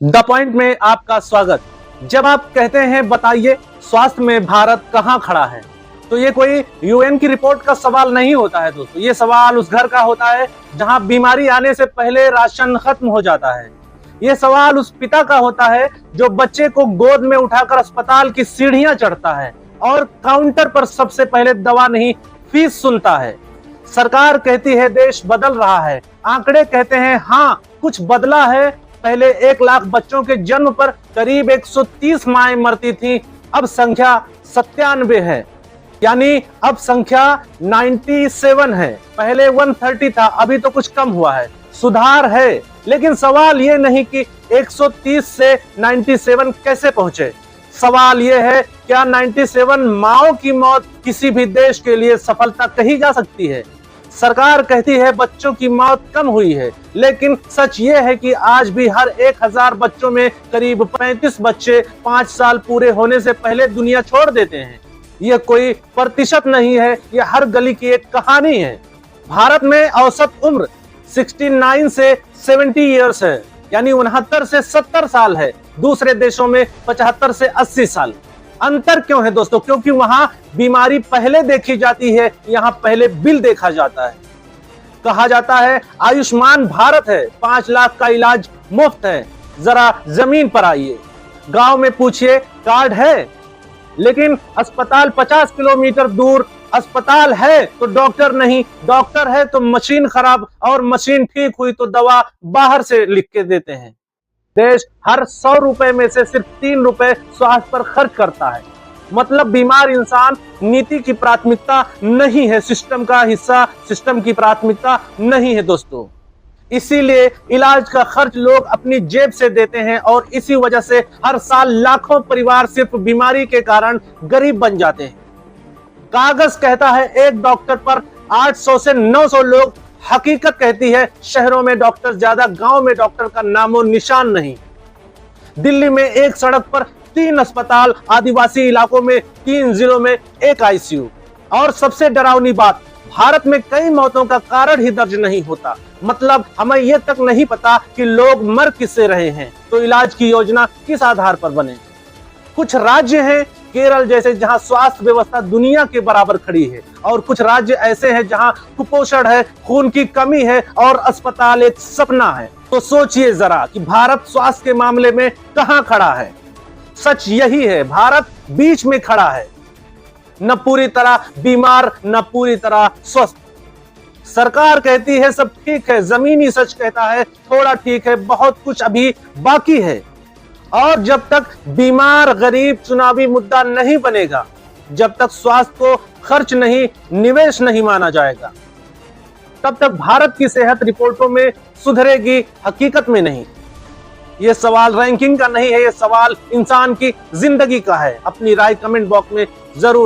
The point में आपका स्वागत। जब आप कहते हैं बताइए स्वास्थ्य में भारत कहां खड़ा है, तो ये कोई यूएन की रिपोर्ट का सवाल नहीं होता है दोस्तों। ये सवाल उस घर का होता है जहां बीमारी आने से पहले राशन खत्म हो जाता है। ये सवाल उस पिता का होता है जो बच्चे को गोद में उठाकर अस्पताल की सीढ़ियां चढ़ता है और काउंटर पर सबसे पहले दवा नहीं फीस सुनता है। सरकार कहती है देश बदल रहा है, आंकड़े कहते हैं हाँ कुछ बदला है। पहले 1 लाख बच्चों के जन्म पर करीब 130 माएं मरती थी, अब संख्या 97 है, यानी अब संख्या 97 है। पहले 130 था, अभी तो कुछ कम हुआ है, सुधार है। लेकिन सवाल ये नहीं कि 130 से 97 कैसे पहुंचे, सवाल ये है क्या 97 माओं की मौत किसी भी देश के लिए सफलता कही जा सकती है। सरकार कहती है बच्चों की मौत कम हुई है, लेकिन सच ये है कि आज भी हर 1000 बच्चों में करीब 35 बच्चे 5 साल पूरे होने से पहले दुनिया छोड़ देते हैं। यह कोई प्रतिशत नहीं है, यह हर गली की एक कहानी है। भारत में औसत उम्र 69 से 70 ईयर्स है, यानी 69 से 70 साल है। दूसरे देशों में 75 से 80 साल। अंतर क्यों है दोस्तों? क्योंकि वहां बीमारी पहले देखी जाती है, यहां पहले बिल देखा जाता है। कहा जाता है आयुष्मान भारत है, 5 लाख का इलाज मुफ्त है। जरा जमीन पर आइए, गांव में पूछिए कार्ड है, लेकिन अस्पताल 50 किलोमीटर दूर। अस्पताल है तो डॉक्टर नहीं, डॉक्टर है तो मशीन खराब, और मशीन ठीक हुई तो दवा बाहर से लिख के देते हैं। देश हर 100 रुपए में से सिर्फ 3 रुपए स्वास्थ्य पर खर्च करता है। मतलब बीमार इंसान नीति की प्राथमिकता नहीं है, सिस्टम का हिस्सा, सिस्टम की प्राथमिकता नहीं है दोस्तों। इसीलिए इलाज का खर्च लोग अपनी जेब से देते हैं, और इसी वजह से हर साल लाखों परिवार सिर्फ बीमारी के कारण गरीब बन जाते हैं। कागज कहता है एक डॉक्टर पर 800 से 900 लोग, हकीकत कहती है शहरों में डॉक्टर ज्यादा, गांव में डॉक्टर का नामो निशान नहीं। दिल्ली में एक सड़क पर 3 अस्पताल, आदिवासी इलाकों में 3 जिलों में 1 आईसीयू। और सबसे डरावनी बात, भारत में कई मौतों का कारण ही दर्ज नहीं होता। मतलब हमें यह तक नहीं पता कि लोग मर किससे रहे हैं, तो इलाज की योजना किस आधार पर बने। कुछ राज्य हैं केरल जैसे जहां स्वास्थ्य व्यवस्था दुनिया के बराबर खड़ी है, और कुछ राज्य ऐसे हैं जहां कुपोषण है, खून की कमी है और अस्पताल एक सपना है। तो सोचिए जरा कि भारत स्वास्थ्य के मामले में कहां खड़ा है। सच यही है, भारत बीच में खड़ा है, न पूरी तरह बीमार न पूरी तरह स्वस्थ। सरकार कहती है सब ठीक है, जमीनी सच कहता है थोड़ा ठीक है, बहुत कुछ अभी बाकी है। और जब तक बीमार गरीब चुनावी मुद्दा नहीं बनेगा, जब तक स्वास्थ्य को खर्च नहीं निवेश नहीं माना जाएगा, तब तक भारत की सेहत रिपोर्टों में सुधरेगी, हकीकत में नहीं। यह सवाल रैंकिंग का नहीं है, यह सवाल इंसान की जिंदगी का है। अपनी राय कमेंट बॉक्स में जरूर